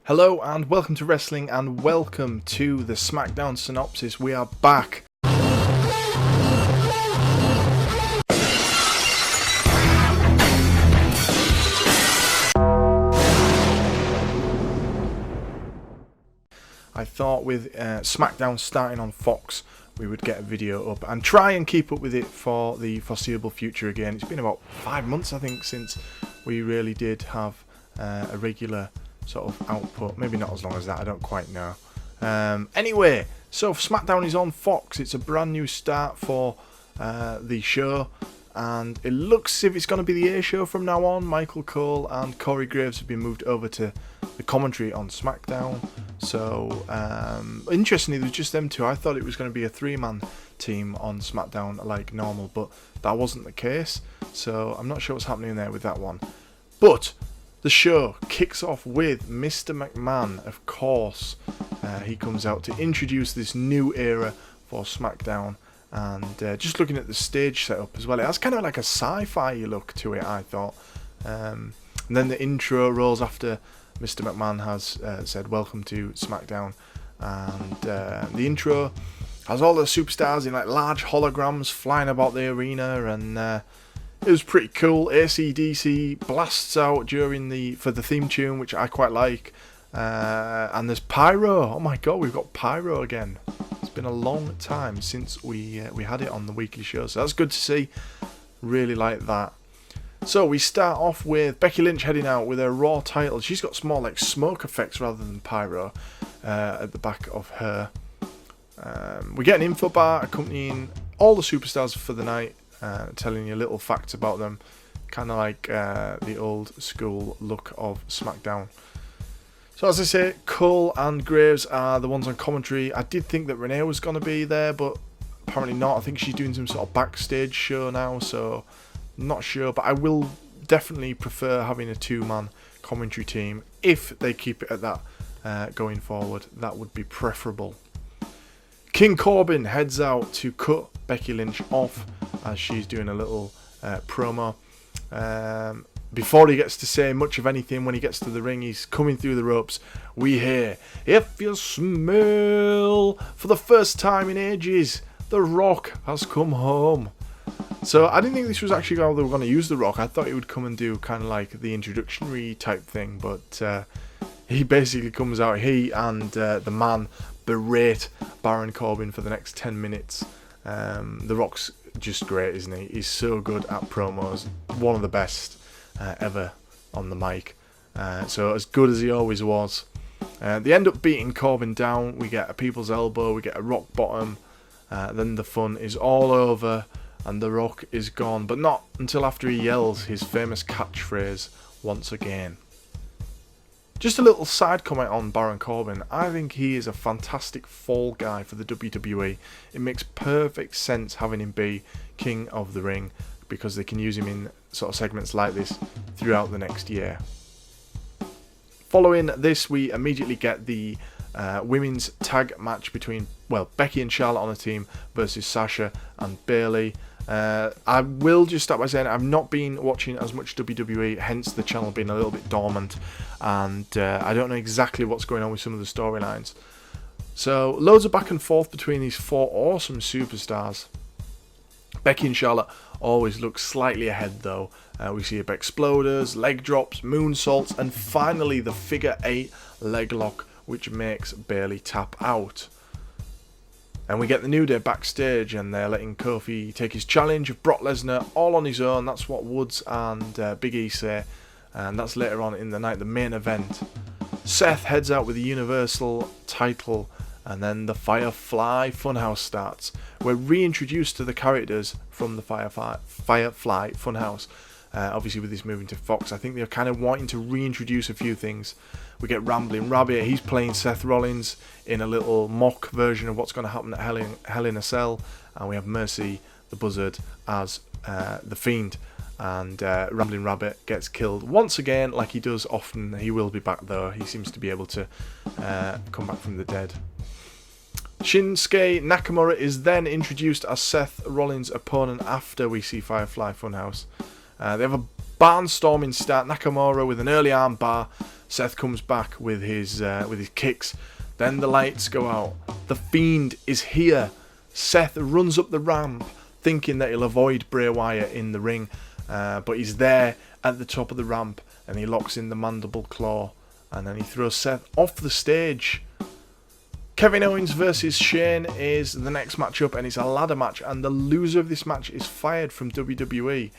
Hello and welcome to Wrestling and welcome to the Smackdown Synopsis. We are back. I thought with Smackdown starting on Fox, we would get a video up and try and keep up with it for the foreseeable future again. It's been about 5 months, I think, since we really did have a regular sort of output. Maybe not as long as that, I don't quite know. Anyway, so Smackdown is on Fox. It's a brand new start for the show, and it looks as if it's going to be the A show from now on. Michael Cole and Corey Graves have been moved over to the commentary on Smackdown. So, interestingly, there's just them two. I thought it was going to be a three-man team on Smackdown like normal, but that wasn't the case. So, I'm not sure what's happening there with that one. But the show kicks off with Mr. McMahon, of course. He comes out to introduce this new era for Smackdown. And just looking at the stage setup as well, it has kind of like a sci-fi look to it, I thought. And then the intro rolls after Mr. McMahon has said welcome to Smackdown. And the intro has all the superstars in like large holograms flying about the arena, and it was pretty cool. AC/DC blasts out for the theme tune, which I quite like. And there's pyro. Oh my god, we've got pyro again. It's been a long time since we had it on the weekly show, so that's good to see. Really like that. So we start off with Becky Lynch heading out with her Raw title. She's got some more like smoke effects rather than pyro at the back of her. We get an info bar accompanying all the superstars for the night, telling you little facts about them, kind of like the old school look of Smackdown. So as I say, Cole and Graves are the ones on commentary. I did think that Renee was going to be there, but apparently not. I think she's doing some sort of backstage show now, so not sure. But I will definitely prefer having a two-man commentary team. If they keep it at that going forward, that would be preferable. King Corbin heads out to cut Becky Lynch off as she's doing a little promo. Before he gets to say much of anything, when he gets to the ring, he's coming through the ropes. We hear, "If you smell," for the first time in ages, The Rock has come home. So I didn't think this was actually how they were going to use The Rock. I thought he would come and do kind of like the introductory type thing, but he basically comes out. He and the man berate Baron Corbin for the next 10 minutes. The Rock's just great, isn't he? He's so good at promos. One of the best ever on the mic. So as good as he always was. They end up beating Corbin down. We get a people's elbow. We get a rock bottom. Then the fun is all over and The Rock is gone. But not until after he yells his famous catchphrase once again. Just a little side comment on Baron Corbin. I think he is a fantastic fall guy for the WWE. It makes perfect sense having him be King of the Ring, because they can use him in sort of segments like this throughout the next year. Following this, we immediately get the women's tag match between, Becky and Charlotte on a team versus Sasha and Bayley. I will just start by saying I've not been watching as much WWE, hence the channel being a little bit dormant, and I don't know exactly what's going on with some of the storylines. So loads of back and forth between these four awesome superstars. Becky and Charlotte always look slightly ahead though. We see a exploders, leg drops, moonsaults, and finally the figure 8 leg lock, which makes Bayley tap out. And we get the New Day backstage, and they're letting Kofi take his challenge of Brock Lesnar all on his own. That's what Woods and Big E say, and that's later on in the night, the main event. Seth heads out with the Universal title, and then the Firefly Funhouse starts. We're reintroduced to the characters from the Firefly Funhouse. Obviously with this moving to Fox, I think they're kind of wanting to reintroduce a few things. We get Ramblin' Rabbit. He's playing Seth Rollins in a little mock version of what's going to happen at Hell in a Cell. And we have Mercy the Buzzard as the Fiend. And Ramblin' Rabbit gets killed once again, like he does often. He will be back though. He seems to be able to come back from the dead. Shinsuke Nakamura is then introduced as Seth Rollins' opponent after we see Firefly Funhouse. They have a barnstorming start. Nakamura with an early arm bar Seth comes back with his kicks. Then the lights go out. The Fiend is here. Seth runs up the ramp, thinking that he'll avoid Bray Wyatt in the ring, but he's there at the top of the ramp, and he locks in the mandible claw, and then he throws Seth off the stage. Kevin Owens versus Shane is the next matchup, and it's a ladder match, and the loser of this match is fired from WWE.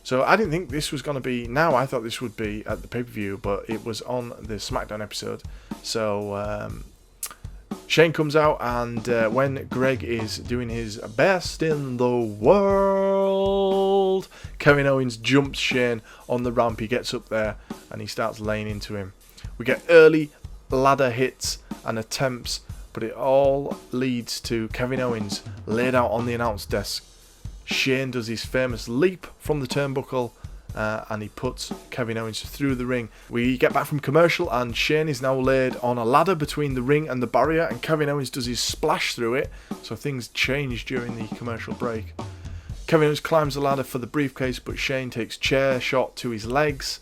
So I didn't think this was going to be now. I thought this would be at the pay-per-view, but it was on the Smackdown episode. So Shane comes out, and when Greg is doing his best in the world, Kevin Owens jumps Shane on the ramp. He gets up there, and he starts laying into him. We get early ladder hits and attempts, but it all leads to Kevin Owens laid out on the announce desk. Shane does his famous leap from the turnbuckle, and he puts Kevin Owens through the ring. We get back from commercial, and Shane is now laid on a ladder between the ring and the barrier, and Kevin Owens does his splash through it, so things change during the commercial break. Kevin Owens climbs the ladder for the briefcase, but Shane takes chair shot to his legs.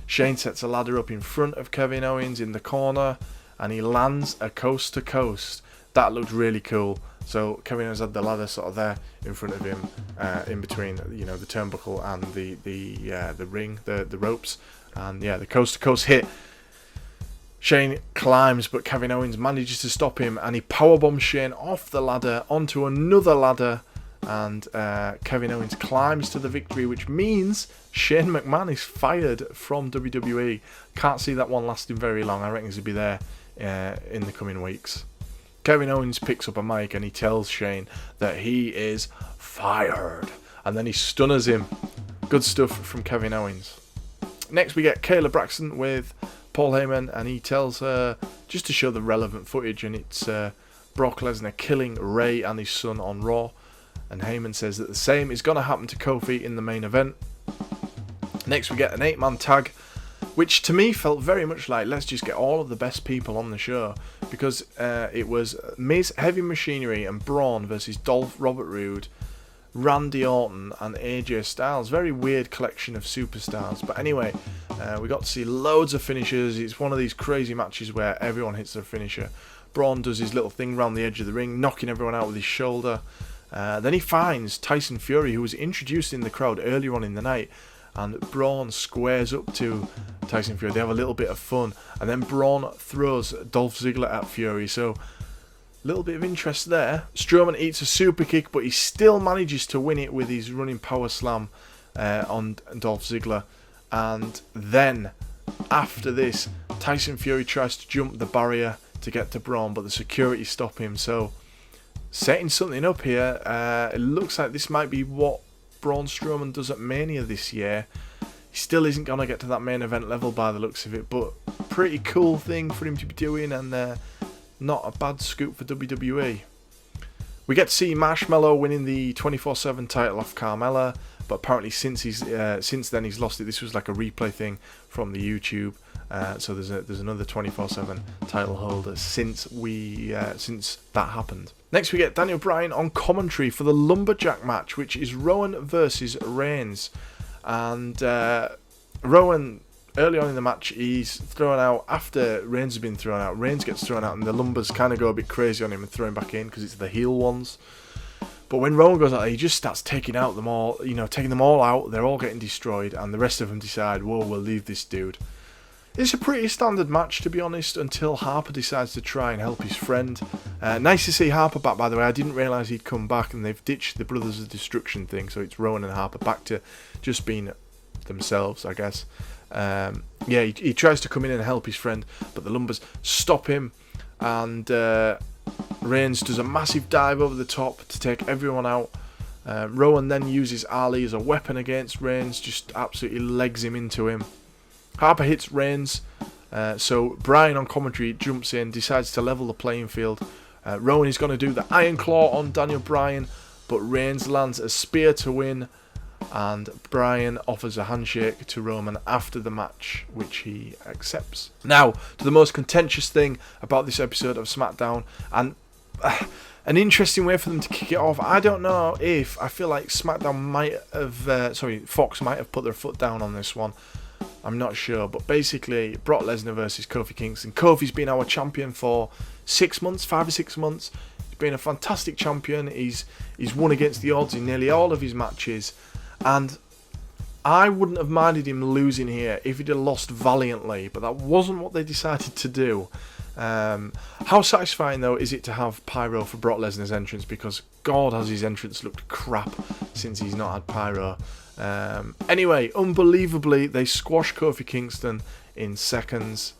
Shane sets a ladder up in front of Kevin Owens in the corner, and he lands a coast to coast. That looked really cool. So Kevin Owens had the ladder sort of there in front of him, in between, the turnbuckle and the ring, the ropes, and the coast to coast hit. Shane climbs, but Kevin Owens manages to stop him, and he powerbombs Shane off the ladder onto another ladder, and Kevin Owens climbs to the victory, which means Shane McMahon is fired from WWE. Can't see that one lasting very long. I reckon he'll be there in the coming weeks. Kevin Owens picks up a mic and he tells Shane that he is fired, and then he stunners him. Good stuff from Kevin Owens. Next we get Kayla Braxton with Paul Heyman, and he tells her just to show the relevant footage, and it's Brock Lesnar killing Ray and his son on Raw, and Heyman says that the same is going to happen to Kofi in the main event. Next we get an 8-man tag, which to me felt very much like, let's just get all of the best people on the show, because it was Miz, Heavy Machinery and Braun versus Dolph, Robert Roode, Randy Orton and AJ Styles. Very weird collection of superstars, but anyway, we got to see loads of finishers. It's one of these crazy matches where everyone hits their finisher. Braun does his little thing around the edge of the ring, knocking everyone out with his shoulder. Then he finds Tyson Fury, who was introduced in the crowd earlier on in the night, and Braun squares up to Tyson Fury. They have a little bit of fun, and then Braun throws Dolph Ziggler at Fury, so a little bit of interest there. Strowman eats a super kick, but he still manages to win it with his running power slam on Dolph Ziggler. And then, after this, Tyson Fury tries to jump the barrier to get to Braun, but the security stop him, so setting something up here. It looks like this might be what Braun Strowman does at Mania this year. He still isn't going to get to that main event level by the looks of it, but pretty cool thing for him to be doing, and not a bad scoop for WWE. We get to see Marshmallow winning the 24/7 title off Carmella, but apparently since then he's lost it. This was like a replay thing from the YouTube, so there's another 24/7 title holder since that happened. Next we get Daniel Bryan on commentary for the Lumberjack match, which is Rowan versus Reigns. And Rowan, early on in the match, he's thrown out after Reigns has been thrown out. Reigns gets thrown out, and the Lumbers kind of go a bit crazy on him and throw him back in because it's the heel ones. But when Rowan goes out, he just starts taking them all out. They're all getting destroyed, and the rest of them decide, whoa, we'll leave this dude. It's a pretty standard match, to be honest, until Harper decides to try and help his friend. Nice to see Harper back, by the way. I didn't realise he'd come back, and they've ditched the Brothers of Destruction thing, so it's Rowan and Harper back to just being themselves, I guess. He tries to come in and help his friend, but the Lumbers stop him, and Reigns does a massive dive over the top to take everyone out. Rowan then uses Ali as a weapon against Reigns, just absolutely legs him into him. Harper hits Reigns, so Bryan on commentary jumps in, decides to level the playing field. Rowan is going to do the Iron Claw on Daniel Bryan, but Reigns lands a spear to win, and Bryan offers a handshake to Roman after the match, which he accepts. Now, to the most contentious thing about this episode of SmackDown, and an interesting way for them to kick it off. I don't know if, I feel like SmackDown Fox might have put their foot down on this one. I'm not sure. But basically, Brock Lesnar versus Kofi Kingston. Kofi's been our champion for 6 months, 5 or 6 months. He's been a fantastic champion. He's won against the odds in nearly all of his matches. And I wouldn't have minded him losing here if he'd have lost valiantly. But that wasn't what they decided to do. How satisfying, though, is it to have pyro for Brock Lesnar's entrance? Because God, has his entrance looked crap since he's not had pyro. Anyway, unbelievably, they squashed Kofi Kingston in seconds.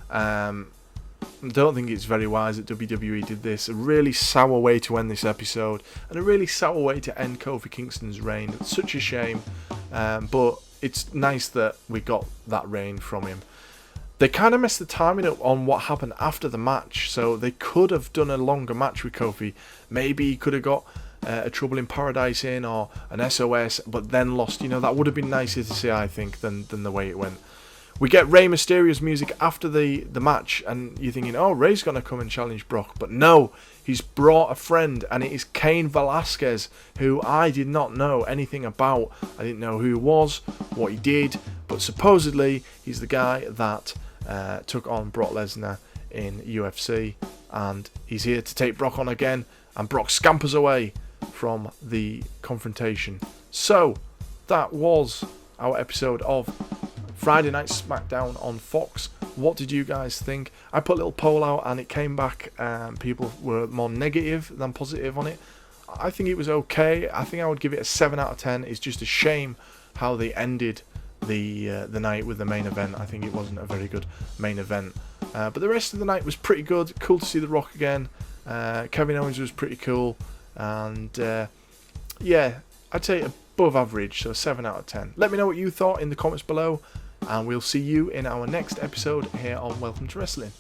Don't think it's very wise that WWE did this. A really sour way to end this episode, and a really sour way to end Kofi Kingston's reign. It's such a shame, but it's nice that we got that reign from him. They kind of messed the timing up on what happened after the match, so they could have done a longer match with Kofi. Maybe he could have got a Trouble in Paradise in, or an SOS, but then lost. You know, that would have been nicer to see, I think, than the way it went. We get Rey Mysterio's music after the match, and you're thinking, oh, Rey's going to come and challenge Brock. But no, he's brought a friend, and it is Cain Velasquez, who I did not know anything about. I didn't know who he was, what he did, but supposedly he's the guy that took on Brock Lesnar in UFC, and he's here to take Brock on again, and Brock scampers away from the confrontation. So that was our episode of Friday Night Smackdown on Fox. What did you guys think? I put a little poll out and it came back, people were more negative than positive on it. I think it was okay. I think I would give it a 7 out of 10. It's just a shame how they ended the night with the main event. I think it wasn't a very good main event, but the rest of the night was pretty good. Cool to see The Rock again. Kevin Owens was pretty cool, and yeah, I'd say above average, so 7 out of 10. Let me know what you thought in the comments below, and we'll see you in our next episode here on Welcome to Wrestling.